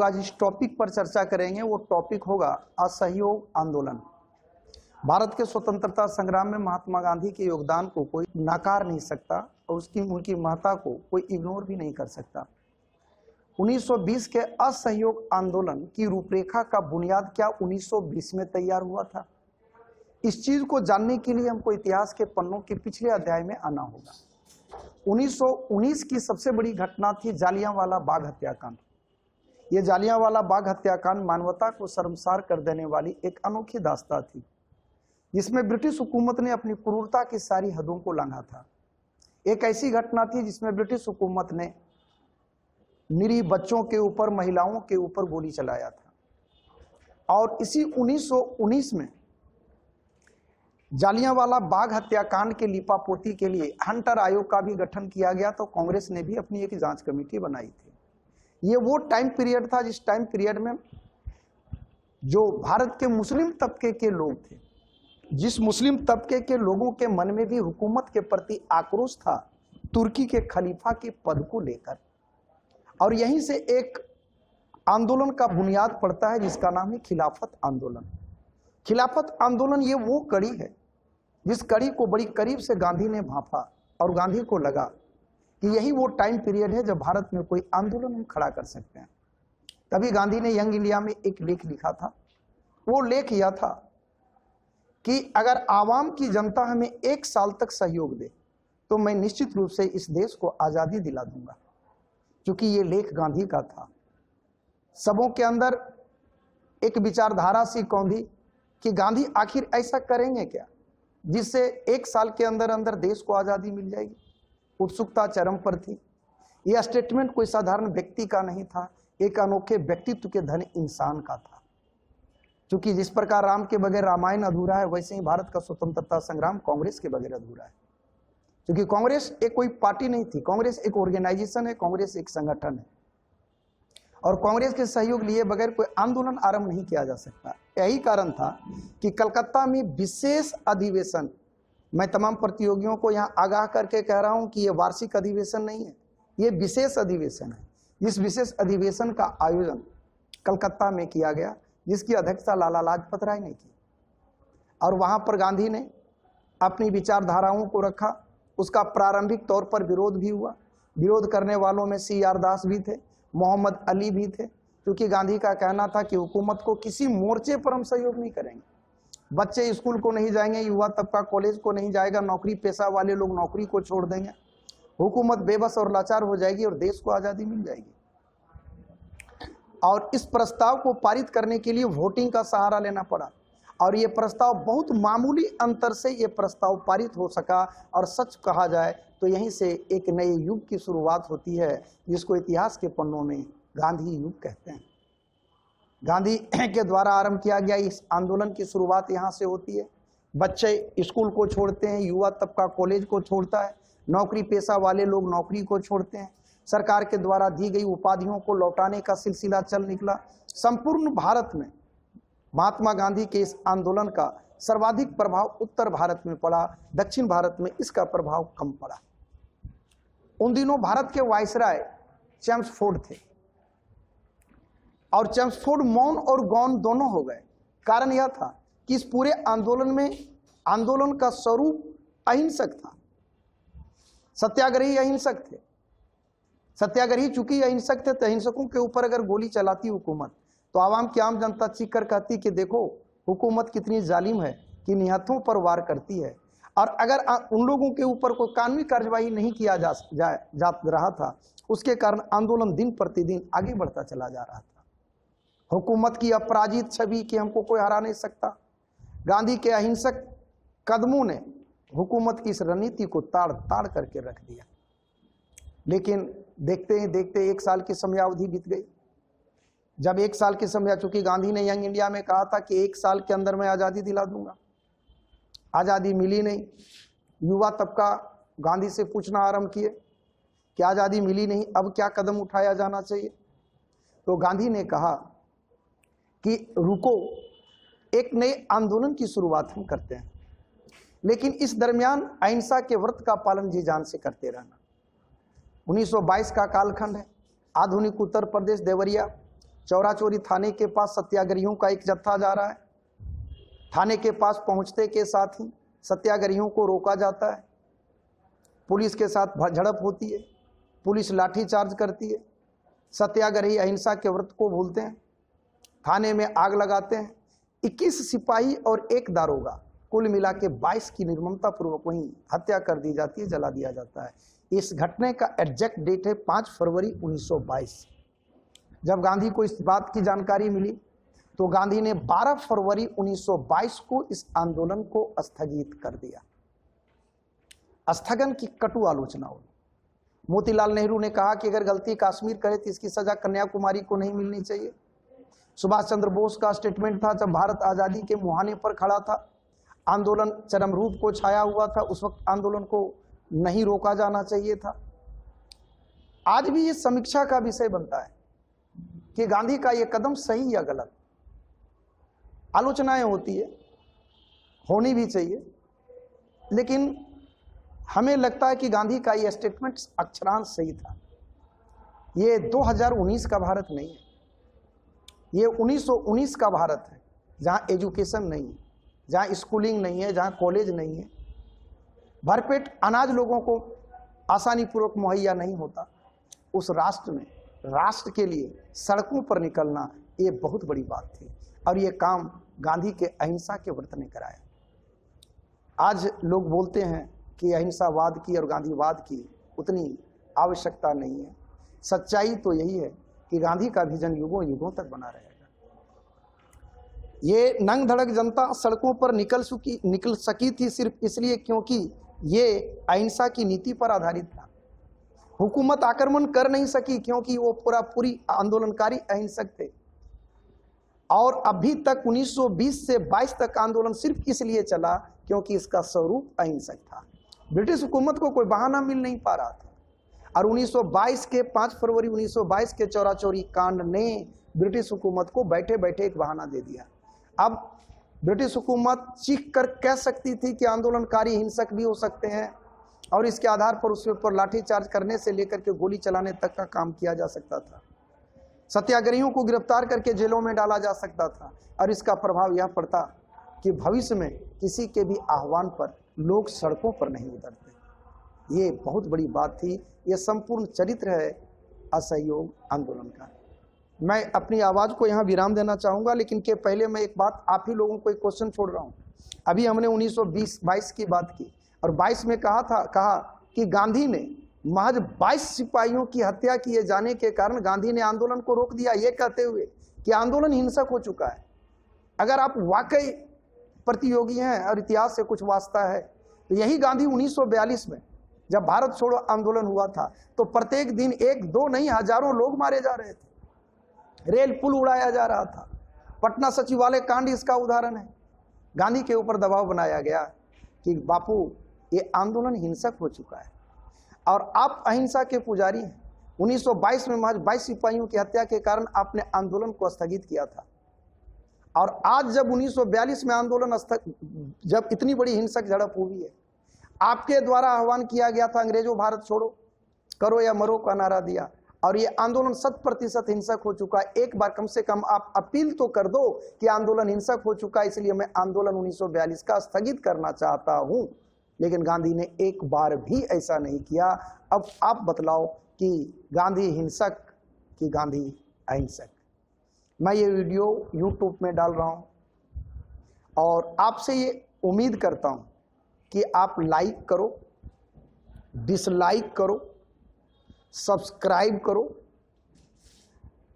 आज इस टॉपिक पर चर्चा करेंगे वो टॉपिक होगा असहयोग आंदोलन। भारत के स्वतंत्रता संग्राम में महात्मा गांधी के योगदान को कोई नकार नहीं सकता और उनकी महत्ता को कोई इग्नोर भी नहीं कर सकता। 1920 के असहयोग आंदोलन की रूपरेखा का बुनियाद क्या 1920 में तैयार हुआ था? इस चीज को जानने के लिए हमको इतिहास के पन्नों के पिछले अध्याय में आना होगा। 1919 की सबसे बड़ी घटना थी जालियांवाला बाग हत्याकांड। ये जालियांवाला बाग हत्याकांड मानवता को शर्मसार कर देने वाली एक अनोखी दास्तां थी, जिसमें ब्रिटिश हुकूमत ने अपनी क्रूरता की सारी हदों को लांघा था। एक ऐसी घटना थी जिसमें ब्रिटिश हुकूमत ने निरीह बच्चों के ऊपर, महिलाओं के ऊपर गोली चलाया था। और इसी 1919 में जालियांवाला बाग हत्याकांड के लिपापोती के लिए हंटर आयोग का भी गठन किया गया, तो कांग्रेस ने भी अपनी एक जांच कमेटी बनाई थी। ये वो टाइम पीरियड था जिस टाइम पीरियड में जो भारत के मुस्लिम तबके के लोग थे, जिस मुस्लिम तबके के लोगों के मन में भी हुकूमत के प्रति आक्रोश था तुर्की के खलीफा के पद को लेकर। और यहीं से एक आंदोलन का बुनियाद पड़ता है जिसका नाम है खिलाफत आंदोलन। खिलाफत आंदोलन ये वो कड़ी है जिस कड़ी को बड़ी करीब से गांधी ने भांपा और गांधी को लगा कि यही वो टाइम पीरियड है जब भारत में कोई आंदोलन हम खड़ा कर सकते हैं। तभी गांधी ने यंग इंडिया में एक लेख लिखा था। वो लेख यह था कि अगर आवाम की जनता हमें 1 साल तक सहयोग दे तो मैं निश्चित रूप से इस देश को आजादी दिला दूंगा। क्योंकि ये लेख गांधी का था। सबों के अंदर एक विचारधारा सी कौंधी कि गांधी आखिर ऐसा करेंगे क्या जिससे 1 साल के अंदर अंदर देश को आजादी मिल जाएगी। उत्सुकता चरम पर थी। यह स्टेटमेंट कोई साधारण व्यक्ति का नहीं था, एक अनोखे व्यक्तित्व के धन इंसान का था। क्योंकि जिस प्रकार राम के बगैर रामायण अधूरा है, वैसे ही भारत का स्वतंत्रता संग्राम कांग्रेस के बगैर अधूरा है। क्योंकि कांग्रेस एक कोई पार्टी नहीं थी, कांग्रेस एक ऑर्गेनाइजेशन है, कांग्रेस एक संगठन है। और कांग्रेस के सहयोग लिए बगैर कोई आंदोलन आरंभ नहीं किया जा सकता। यही कारण था कि कलकत्ता में विशेष अधिवेशन, मैं तमाम प्रतियोगियों को यहाँ आगाह करके कह रहा हूं कि यह वार्षिक अधिवेशन नहीं है, यह विशेष अधिवेशन है। इस विशेष अधिवेशन का आयोजन कलकत्ता में किया गया, जिसकी अध्यक्षता लाला लाजपत राय ने की। और वहां पर गांधी ने अपनी विचारधाराओं को रखा। उसका प्रारंभिक तौर पर विरोध भी हुआ। विरोध करने वालों में CR दास भी थे, मोहम्मद अली भी थे, क्योंकि गांधी का कहना था कि हुकूमत को किसी मोर्चे पर हम सहयोग नहीं करेंगे। बच्चे स्कूल को नहीं जाएंगे, युवा तबका कॉलेज को नहीं जाएगा, नौकरी पेशा वाले लोग नौकरी को छोड़ देंगे, हुकूमत बेबस और लाचार हो जाएगी और देश को आजादी मिल जाएगी। और इस प्रस्ताव को पारित करने के लिए वोटिंग का सहारा लेना पड़ा। और ये प्रस्ताव बहुत मामूली अंतर से ये प्रस्ताव पारित हो सका। और सच कहा जाए तो यहीं से एक नए युग की शुरुआत होती है, जिसको इतिहास के पन्नों में गांधी युग कहते हैं। गांधी के द्वारा आरंभ किया गया इस आंदोलन की शुरुआत यहाँ से होती है। बच्चे स्कूल को छोड़ते हैं, युवा तबका कॉलेज को छोड़ता है, नौकरी पेशा वाले लोग नौकरी को छोड़ते हैं, सरकार के द्वारा दी गई उपाधियों को लौटाने का सिलसिला चल निकला। संपूर्ण भारत में महात्मा गांधी के इस आंदोलन का सर्वाधिक प्रभाव उत्तर भारत में पड़ा, दक्षिण भारत में इसका प्रभाव कम पड़ा। उन दिनों भारत के वायसराय चेम्सफोर्ड थे और चेम्सफोर्ड मौन और गौन दोनों हो गए। कारण यह था कि इस पूरे आंदोलन में आंदोलन का स्वरूप अहिंसक था। सत्याग्रही अहिंसक थे। सत्याग्रही चूंकि अहिंसक थे तो अहिंसकों के ऊपर अगर गोली चलाती हुकूमत तो आवाम की आम जनता चीख कर कहती कि देखो हुकूमत कितनी जालिम है कि निहत्थों पर वार करती है। और अगर उन लोगों के ऊपर कोई कानूनी कार्यवाही नहीं किया जा रहा था, उसके कारण आंदोलन दिन प्रतिदिन आगे बढ़ता चला जा रहा था। हुकूमत की अपराजित छवि कि हमको कोई हरा नहीं सकता, गांधी के अहिंसक कदमों ने हुकूमत की इस रणनीति को ताड़ ताड़ करके रख दिया। लेकिन देखते ही देखते 1 साल की समयावधि बीत गई। जब 1 साल की समय, चूंकि गांधी ने यंग इंडिया में कहा था कि 1 साल के अंदर मैं आजादी दिला दूंगा, आजादी मिली नहीं। युवा तबका गांधी से पूछना आरंभ किए कि आजादी मिली नहीं, अब क्या कदम उठाया जाना चाहिए। तो गांधी ने कहा कि रुको, एक नए आंदोलन की शुरुआत हम करते हैं, लेकिन इस दरमियान अहिंसा के व्रत का पालन जी जान से करते रहना। 1922 का कालखंड है। आधुनिक उत्तर प्रदेश देवरिया चौरा चोरी थाने के पास सत्याग्रहियों का एक जत्था जा रहा है। थाने के पास पहुंचते के साथ ही सत्याग्रहियों को रोका जाता है, पुलिस के साथ झड़प होती है, पुलिस लाठीचार्ज करती है, सत्याग्रही अहिंसा के व्रत को भूलते हैं, थाने में आग लगाते हैं। 21 सिपाही और एक दारोगा, कुल मिला के 22 की निर्ममता पूर्वक वहीं हत्या कर दी जाती है, जला दिया जाता है। इस घटने का एग्जैक्ट डेट है 5 फरवरी 1922। जब गांधी को इस बात की जानकारी मिली तो गांधी ने 12 फरवरी 1922 को इस आंदोलन को स्थगित कर दिया। स्थगन की कटु आलोचना हुई। मोतीलाल नेहरू ने कहा कि अगर गलती कश्मीर करे तो इसकी सजा कन्याकुमारी को नहीं मिलनी चाहिए। सुभाष चंद्र बोस का स्टेटमेंट था, जब भारत आजादी के मुहाने पर खड़ा था, आंदोलन चरम रूप को छाया हुआ था, उस वक्त आंदोलन को नहीं रोका जाना चाहिए था। आज भी ये समीक्षा का विषय बनता है कि गांधी का ये कदम सही या गलत। आलोचनाएं होती है, होनी भी चाहिए, लेकिन हमें लगता है कि गांधी का ये स्टेटमेंट अक्षरांश सही था। ये 2019 का भारत नहीं है, ये 1919 का भारत है, जहां एजुकेशन नहीं है, जहां स्कूलिंग नहीं है, जहां कॉलेज नहीं है, भरपेट अनाज लोगों को आसानी पूर्वक मुहैया नहीं होता। उस राष्ट्र में राष्ट्र के लिए सड़कों पर निकलना ये बहुत बड़ी बात थी, और ये काम गांधी के अहिंसा के व्रत ने कराया। आज लोग बोलते हैं कि अहिंसावाद की और गांधीवाद की उतनी आवश्यकता नहीं है। सच्चाई तो यही है कि गांधी का विजन युगों युगों तक बना रहेगा। ये नंग धड़क जनता सड़कों पर निकल सकी थी सिर्फ इसलिए क्योंकि ये अहिंसा की नीति पर आधारित था। हुकूमत आक्रमण कर नहीं सकी क्योंकि वो पूरी आंदोलनकारी अहिंसक थे। और अभी तक 1920 से 22 तक आंदोलन सिर्फ इसलिए चला क्योंकि इसका स्वरूप अहिंसक था। ब्रिटिश हुकूमत को कोई बहाना मिल नहीं पा रहा था, और 1922 के 5 फरवरी 1922 के चौरा चोरी कांड ने ब्रिटिश हुकूमत को बैठे बैठे एक बहाना दे दिया। अब ब्रिटिश हुकूमत चीख कर कह सकती थी कि आंदोलनकारी हिंसक भी हो सकते हैं, और इसके आधार पर उसके ऊपर लाठीचार्ज करने से लेकर के गोली चलाने तक का काम किया जा सकता था। सत्याग्रहियों को गिरफ्तार करके जेलों में डाला जा सकता था, और इसका प्रभाव यह पड़ता कि भविष्य में किसी के भी आह्वान पर लोग सड़कों पर नहीं उतरते। ये बहुत बड़ी बात थी। ये संपूर्ण चरित्र है असहयोग आंदोलन का। मैं अपनी आवाज़ को यहाँ विराम देना चाहूँगा, लेकिन के पहले मैं एक बात आप ही लोगों को एक क्वेश्चन छोड़ रहा हूँ। अभी हमने 1922 की बात की, और 22 में कहा कि गांधी ने महज 22 सिपाहियों की हत्या किए जाने के कारण गांधी ने आंदोलन को रोक दिया, ये कहते हुए कि आंदोलन हिंसक हो चुका है। अगर आप वाकई प्रतियोगी हैं और इतिहास से कुछ वास्ता है, तो यही गांधी 1942 में जब भारत छोड़ो आंदोलन हुआ था तो प्रत्येक दिन 1-2 नहीं हजारों लोग मारे जा रहे थे, रेल पुल उड़ाया जा रहा था। पटना सचिवालय कांड इसका उदाहरण है। गांधी के ऊपर दबाव बनाया गया कि बापू ये आंदोलन हिंसक हो चुका है और आप अहिंसा के पुजारी हैं। 1922 में महज 22 सिपाहियों की हत्या के कारण आपने आंदोलन को स्थगित किया था, और आज जब 1942 में आंदोलन जब इतनी बड़ी हिंसक झड़प हुई है, आपके द्वारा आह्वान किया गया था अंग्रेजों भारत छोड़ो, करो या मरो का नारा दिया, और ये आंदोलन 100% हिंसक हो चुका है। एक बार कम से कम आप अपील तो कर दो कि आंदोलन हिंसक हो चुका है, इसलिए मैं आंदोलन 1942 का स्थगित करना चाहता हूं। लेकिन गांधी ने एक बार भी ऐसा नहीं किया। अब आप बतलाओ कि गांधी हिंसक कि गांधी अहिंसक। मैं ये वीडियो YouTube में डाल रहा हूं और आपसे ये उम्मीद करता हूं कि आप लाइक करो, डिसलाइक करो, सब्सक्राइब करो,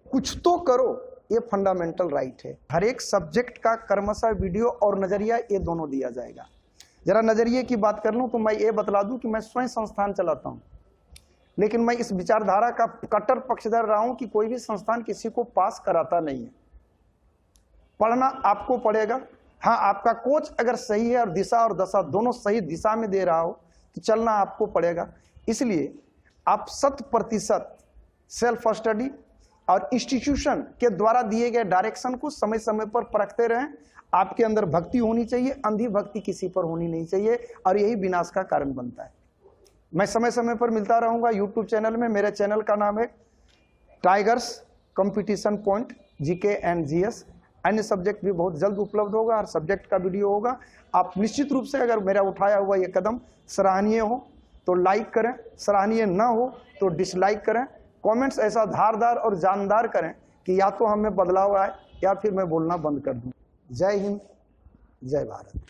कुछ तो करो। ये फंडामेंटल राइट है। हर एक सब्जेक्ट का क्रमशः वीडियो और नजरिया ये दोनों दिया जाएगा। जरा नजरिए की बात कर लूं तो मैं ये बतला दूं कि मैं स्वयं संस्थान चलाता हूं, लेकिन मैं इस विचारधारा का कट्टर पक्षधर रहा हूं कि कोई भी संस्थान किसी को पास कराता नहीं है। पढ़ना आपको पड़ेगा। हाँ, आपका कोच अगर सही है और दिशा और दशा दोनों सही दिशा में दे रहा हो तो चलना आपको पड़ेगा। इसलिए आप 100% सेल्फ स्टडी और इंस्टीट्यूशन के द्वारा दिए गए डायरेक्शन को समय समय पर परखते रहें। आपके अंदर भक्ति होनी चाहिए, अंधी भक्ति किसी पर होनी नहीं चाहिए, और यही विनाश का कारण बनता है। मैं समय समय पर मिलता रहूंगा YouTube चैनल में। मेरे चैनल का नाम है tigers competition point. GK and GS. अन्य सब्जेक्ट भी बहुत जल्द उपलब्ध होगा, हर सब्जेक्ट का वीडियो होगा। आप निश्चित रूप से अगर मेरा उठाया हुआ ये कदम सराहनीय हो तो लाइक करें, सराहनीय ना हो तो डिसलाइक करें। कमेंट्स ऐसा धारदार और जानदार करें कि या तो हमें बदलाव आए या फिर मैं बोलना बंद कर दूं। जय हिंद, जय भारत।